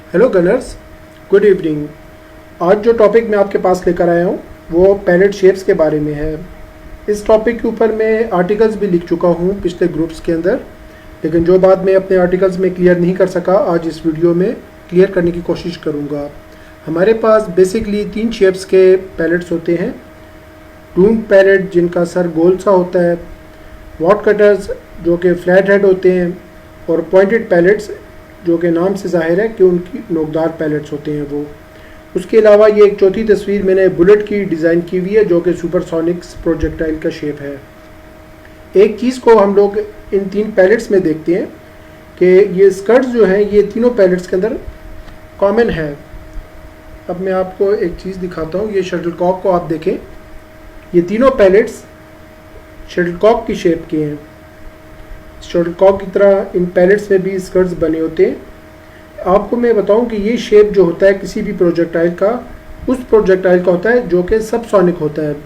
Hello Gunners, good evening. आज जो topic मैं आपके पास लेकर आया हूँ वो पैलेट शेप्स के बारे में है। इस टॉपिक के ऊपर मैं आर्टिकल्स भी लिख चुका हूँ पिछले ग्रुप्स के अंदर, लेकिन जो बात मैं अपने आर्टिकल्स में क्लियर नहीं कर सका आज इस वीडियो में क्लियर करने की कोशिश करूँगा। हमारे पास बेसिकली 3 शेप्स के पैलेट्स होते हैं। डूम पैलेट जिनका सर गोल सा होता है, वॉट कटर्स जो कि फ्लैट हेड होते हैं, और पॉइंटेड पैलेट्स जो कि नाम से जाहिर है कि उनकी नोकदार पैलेट्स होते हैं वो। उसके अलावा ये एक चौथी तस्वीर मैंने बुलेट की डिज़ाइन की हुई है जो कि सुपरसोनिक्स प्रोजेक्टाइल का शेप है। एक चीज़ को हम लोग इन 3 पैलेट्स में देखते हैं कि ये स्कर्ट्स जो हैं ये तीनों पैलेट्स के अंदर कॉमन है। अब मैं आपको एक चीज़ दिखाता हूँ। ये शटलकॉक को आप देखें, ये तीनों पैलेट्स शटलकॉक की शेप के हैं। शटलकॉक की तरह इन पैलेट्स में भी स्कर्ट्स बने होते हैं। आपको मैं बताऊं कि ये शेप जो होता है किसी भी प्रोजेक्टाइल का, उस प्रोजेक्टाइल का होता है जो कि सबसोनिक होता है,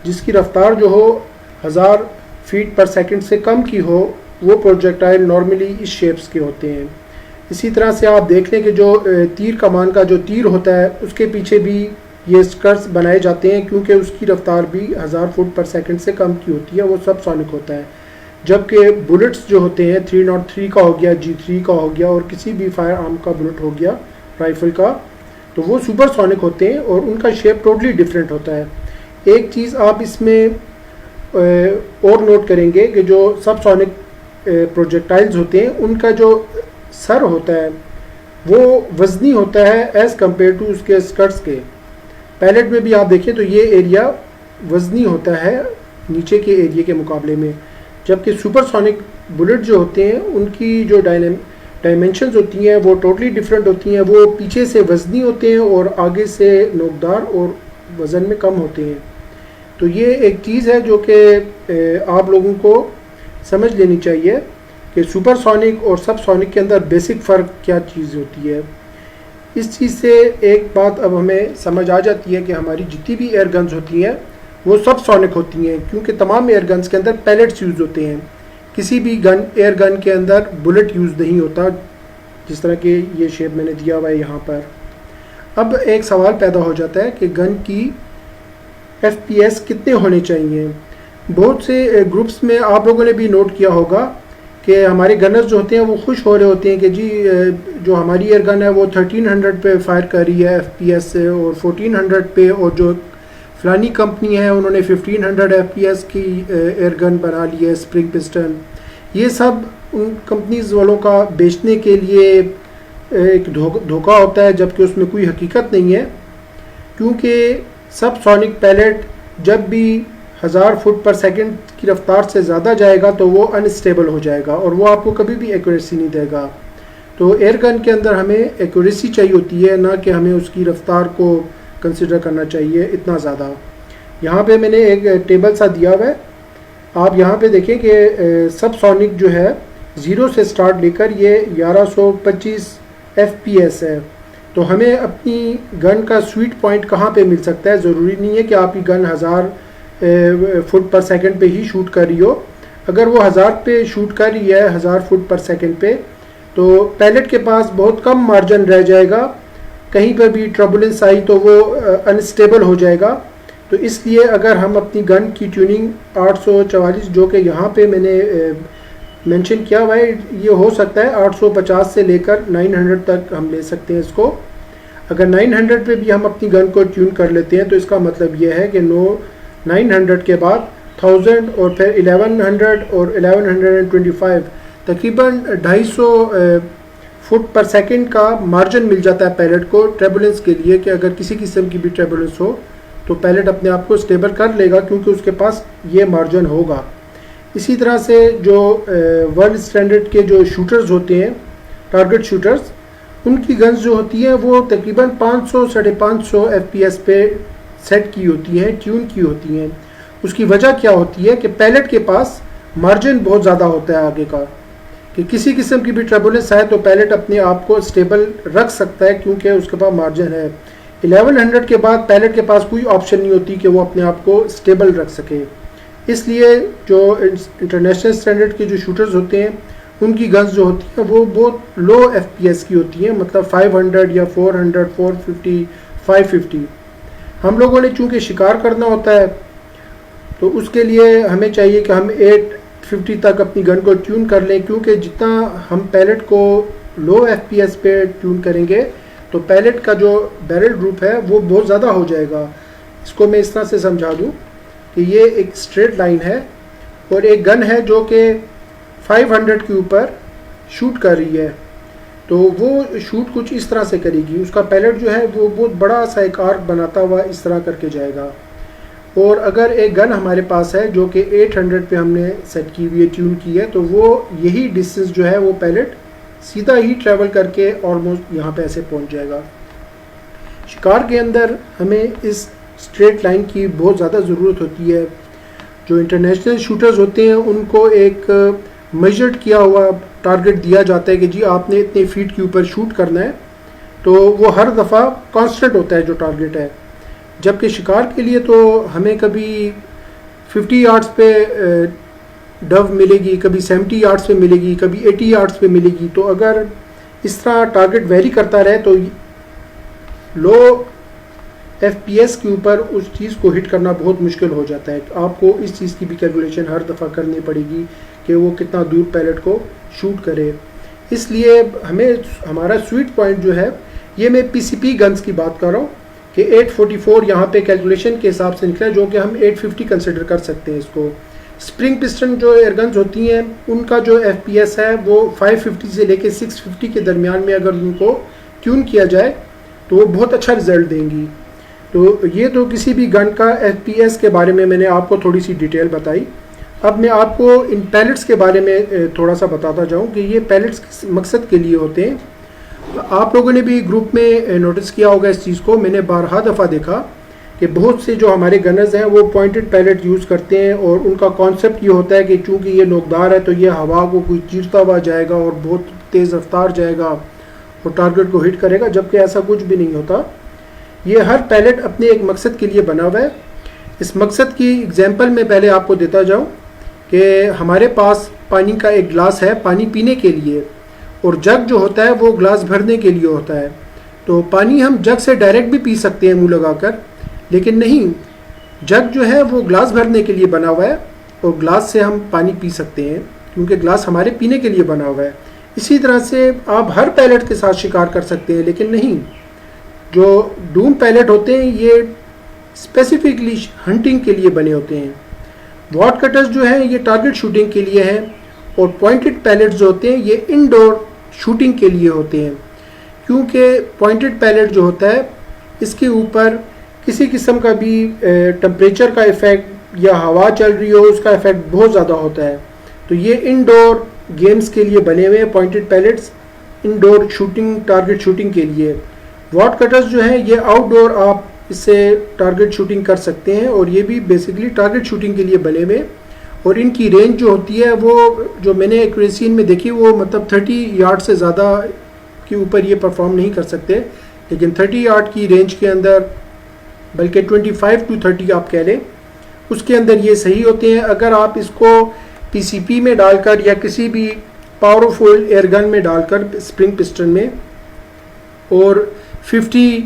जिसकी रफ्तार जो हो 1000 फीट पर सेकंड से कम की हो, वो प्रोजेक्टाइल नॉर्मली इस शेप्स के होते हैं। इसी तरह से आप देख लें कि जो तीर कमान का जो तीर होता है उसके पीछे भी ये स्कर्ट्स बनाए जाते हैं, क्योंकि उसकी रफ्तार भी 1000 फुट पर सेकंड से कम की होती है, वो सबसोनिक होता है। जबकि बुलेट्स जो होते हैं 303 का हो गया, G3 का हो गया, और किसी भी फायर आर्म का बुलेट हो गया, राइफल का, तो वो सुपरसोनिक होते हैं और उनका शेप टोटली डिफरेंट होता है। एक चीज़ आप इसमें और नोट करेंगे कि जो सबसोनिक प्रोजेक्टाइल्स होते हैं उनका जो सर होता है वो वज़नी होता है एज़ कम्पेयर टू उसके स्कर्ट्स के। पैलेट में भी आप देखें तो ये एरिया वज़नी होता है नीचे के एरिया के मुकाबले में, जबकि सुपरसोनिक बुलेट जो होते हैं उनकी जो डायमेंशंस होती हैं वो टोटली डिफरेंट होती हैं। वो पीछे से वज़नी होते हैं और आगे से नोकदार और वज़न में कम होते हैं। तो ये एक चीज़ है जो कि आप लोगों को समझ लेनी चाहिए कि सुपरसोनिक और सबसोनिक के अंदर बेसिक फ़र्क क्या चीज़ होती है। इस चीज़ से एक बात अब हमें समझ आ जाती है कि हमारी जितनी भी एयर गन्स होती हैं वो सब सोनिक होती हैं, क्योंकि तमाम एयर गन्स के अंदर पैलेट्स यूज़ होते हैं। किसी भी एयर गन के अंदर बुलेट यूज़ नहीं होता, जिस तरह के ये शेप मैंने दिया हुआ है यहाँ पर। अब एक सवाल पैदा हो जाता है कि गन की FPS कितने होने चाहिए। बहुत से ग्रुप्स में आप लोगों ने भी नोट किया होगा कि हमारे गनर्स जो होते हैं वो खुश हो रहे होते हैं कि जी जो हमारी एयर गन है वो 1300 पे फायर कर रही है FPS से, और 1400 पे, और जो फलानी कंपनी है उन्होंने 1500 FPS की एयर गन बना ली है, स्प्रिंग पिस्टन। ये सब उन कंपनीज वालों का बेचने के लिए एक धोखा होता है, जबकि उसमें कोई हकीकत नहीं है। क्योंकि सब सोनिक पैलेट जब भी 1000 फुट पर सेकंड की रफ्तार से ज़्यादा जाएगा तो वो अनस्टेबल हो जाएगा और वो आपको कभी भी एक्यूरेसी नहीं देगा। तो एयर गन के अंदर हमें एक्यूरेसी चाहिए होती है, ना कि हमें उसकी रफ्तार को कंसिडर करना चाहिए इतना ज़्यादा। यहाँ पे मैंने एक टेबल सा दिया हुआ है, आप यहाँ पे देखें कि सबसोनिक जो है 0 से स्टार्ट लेकर ये 1125 FPS है। तो हमें अपनी गन का स्वीट पॉइंट कहाँ पे मिल सकता है। ज़रूरी नहीं है कि आपकी गन 1000 फुट पर सेकंड पे ही शूट कर रही हो। अगर वो 1000 पे शूट कर रही है 1000 फुट पर सेकंड पे, तो पैलेट के पास बहुत कम मार्जिन रह जाएगा। कहीं पर भी ट्रबुलेंस आई तो वो अनस्टेबल हो जाएगा। तो इसलिए अगर हम अपनी गन की ट्यूनिंग 844 जो कि यहाँ पे मैंने मेंशन किया हुआ है, ये हो सकता है 850 से लेकर 900 तक हम ले सकते हैं इसको। अगर 900 पे भी हम अपनी गन को ट्यून कर लेते हैं तो इसका मतलब ये है कि 900 के बाद 1000 और फिर 1100 और 1125 तकरीबन 250 फुट पर सेकंड का मार्जिन मिल जाता है पैलेट को ट्रबुलेंस के लिए, कि अगर किसी किस्म की भी ट्रबुलेंस हो तो पैलेट अपने आप को स्टेबल कर लेगा, क्योंकि उसके पास ये मार्जिन होगा। इसी तरह से जो वर्ल्ड स्टैंडर्ड के जो शूटर्स होते हैं, टारगेट शूटर्स, उनकी गन्स जो होती हैं वो तकरीबन 500-550 FPS पे सेट की होती हैं, ट्यून की होती हैं। उसकी वजह क्या होती है कि पैलेट के पास मार्जिन बहुत ज़्यादा होता है आगे का, कि किसी किस्म की भी ट्रबुलेंस आए तो पैलेट अपने आप को स्टेबल रख सकता है, क्योंकि उसके पास मार्जिन है। 1100 के बाद पैलेट के पास कोई ऑप्शन नहीं होती कि वो अपने आप को स्टेबल रख सके। इसलिए जो इंटरनेशनल स्टैंडर्ड के जो शूटर्स होते हैं उनकी गन्स जो होती हैं वो बहुत लो FPS की होती हैं, मतलब 500 या 400, 450, 550। हम लोगों ने चूँकि शिकार करना होता है तो उसके लिए हमें चाहिए कि हम 850 तक अपनी गन को ट्यून कर लें, क्योंकि जितना हम पैलेट को लो FPS पे ट्यून करेंगे तो पैलेट का जो बैरल ग्रुप है वो बहुत ज़्यादा हो जाएगा। इसको मैं इस तरह से समझा दूँ कि ये एक स्ट्रेट लाइन है और एक गन है जो कि 500 के ऊपर शूट कर रही है, तो वो शूट कुछ इस तरह से करेगी। उसका पैलेट जो है वो बहुत बड़ा सा एक आर्क बनाता हुआ इस तरह करके जाएगा। और अगर एक गन हमारे पास है जो कि 800 पे हमने सेट की हुई है, ट्यून की है, तो वो यही डिस्टेंस जो है वो पैलेट सीधा ही ट्रैवल करके ऑलमोस्ट यहाँ पे ऐसे पहुँच जाएगा। शिकार के अंदर हमें इस स्ट्रेट लाइन की बहुत ज़्यादा ज़रूरत होती है। जो इंटरनेशनल शूटर्स होते हैं उनको एक मेजर्ड किया हुआ टारगेट दिया जाता है कि जी आपने इतने फीट के ऊपर शूट करना है, तो वो हर दफ़ा कांस्टेंट होता है जो टारगेट है। जबकि शिकार के लिए तो हमें कभी 50 यार्ड्स पे डव मिलेगी, कभी 70 यार्ड्स पे मिलेगी, कभी 80 यार्ड्स पे मिलेगी। तो अगर इस तरह टारगेट वेरी करता रहे तो लो FPS के ऊपर उस चीज़ को हिट करना बहुत मुश्किल हो जाता है। आपको इस चीज़ की भी कैलकुलेशन हर दफ़ा करनी पड़ेगी कि वो कितना दूर पैलेट को शूट करे। इसलिए हमें हमारा स्वीट पॉइंट जो है, ये मैं PCP गन्स की बात कर रहा हूँ कि 844 यहाँ पे कैलकुलेशन के हिसाब से निकला, जो कि हम 850 कंसिडर कर सकते हैं इसको। स्प्रिंग पिस्टन जो एयरगन्स होती हैं उनका जो FPS है वो 550 से लेके 650 के दरमियान में अगर उनको ट्यून किया जाए तो वो बहुत अच्छा रिजल्ट देंगी। तो ये तो किसी भी गन का FPS के बारे में मैंने आपको थोड़ी सी डिटेल बताई। अब मैं आपको इन पैलेट्स के बारे में थोड़ा सा बताता जाऊँ कि ये पैलेट्स किस मकसद के लिए होते हैं। आप लोगों ने भी ग्रुप में नोटिस किया होगा इस चीज़ को। मैंने बारहा दफ़ा देखा कि बहुत से जो हमारे गनर्स हैं वो पॉइंटेड पैलेट यूज़ करते हैं और उनका कॉन्सेप्ट ये होता है कि चूँकि ये नोकदार है तो ये हवा को कोई चीरता हुआ जाएगा और बहुत तेज़ रफ्तार जाएगा और टारगेट को हिट करेगा, जबकि ऐसा कुछ भी नहीं होता। ये हर पैलेट अपने एक मकसद के लिए बना हुआ है। इस मकसद की एग्जांपल मैं पहले आपको देता जाऊं कि हमारे पास पानी का एक गिलास है पानी पीने के लिए, और जग जो होता है वो गिलास भरने के लिए होता है। तो पानी हम जग से डायरेक्ट भी पी सकते हैं मुँह लगाकर, लेकिन नहीं, जग जो है वो गिलास भरने के लिए बना हुआ है और गिलास से हम पानी पी सकते हैं क्योंकि गिलास हमारे पीने के लिए बना हुआ है। इसी तरह से आप हर पैलेट के साथ शिकार कर सकते हैं, लेकिन नहीं, जो डूम पैलेट होते हैं ये स्पेसिफिकली हंटिंग के लिए बने होते हैं। वॉड कटर्स जो हैं ये टारगेट शूटिंग के लिए हैं, और पॉइंटेड पैलेट्स जो होते हैं ये इनडोर शूटिंग के लिए होते हैं। क्योंकि पॉइंटेड पैलेट जो होता है इसके ऊपर किसी किस्म का भी टेम्परेचर का इफ़ेक्ट या हवा चल रही हो उसका इफ़ेक्ट बहुत ज़्यादा होता है। तो ये इनडोर गेम्स के लिए बने हुए हैं pointed pellets, indoor shooting, target shooting के लिए। वॉड कटर्स जो हैं ये आउटडोर आप इससे टारगेट शूटिंग कर सकते हैं, और ये भी बेसिकली टारगेट शूटिंग के लिए बने हुए। और इनकी रेंज जो होती है वो जो मैंने एक्यूरेसी में देखी वो मतलब 30 यार्ड से ज़्यादा के ऊपर ये परफॉर्म नहीं कर सकते, लेकिन 30 यार्ड की रेंज के अंदर, बल्कि 25 to 30 आप कह लें, उसके अंदर ये सही होते हैं। अगर आप इसको PCP में डालकर या किसी भी पावरफुल एयरगन में डालकर स्प्रिंग पिस्टन में और 50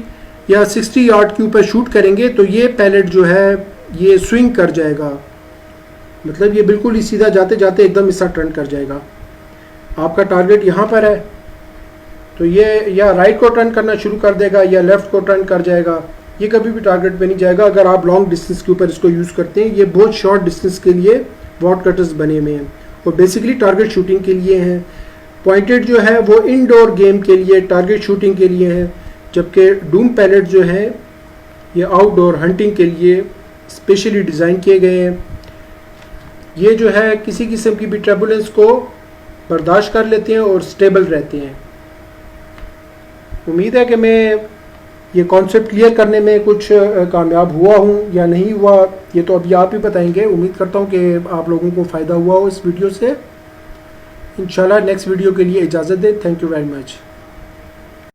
या 60 यार्ड के ऊपर शूट करेंगे तो ये पैलेट जो है ये स्विंग कर जाएगा, मतलब ये बिल्कुल ही सीधा जाते जाते एकदम इसका टर्न कर जाएगा। आपका टारगेट यहाँ पर है तो ये या राइट को टर्न करना शुरू कर देगा या लेफ़्ट को टर्न कर जाएगा, ये कभी भी टारगेट पे नहीं जाएगा अगर आप लॉन्ग डिस्टेंस के ऊपर इसको यूज़ करते हैं। ये बहुत शॉर्ट डिस्टेंस के लिए वॉड कटर्स बने हुए हैं और बेसिकली टारगेट शूटिंग के लिए हैं। पॉइंटेड जो है वो इनडोर गेम के लिए, टारगेट शूटिंग के लिए है, जबकि डूम पैलेट जो है ये आउटडोर हंटिंग के लिए स्पेशली डिज़ाइन किए गए हैं। ये जो है किसी किस्म की भी टर्बुलेंस को बर्दाश्त कर लेते हैं और स्टेबल रहते हैं। उम्मीद है कि मैं ये कॉन्सेप्ट क्लियर करने में कुछ कामयाब हुआ हूँ या नहीं हुआ, ये तो अभी आप ही बताएंगे। उम्मीद करता हूँ कि आप लोगों को फ़ायदा हुआ हो इस वीडियो से। इंशाल्लाह नेक्स्ट वीडियो के लिए इजाज़त दें। Thank you very much.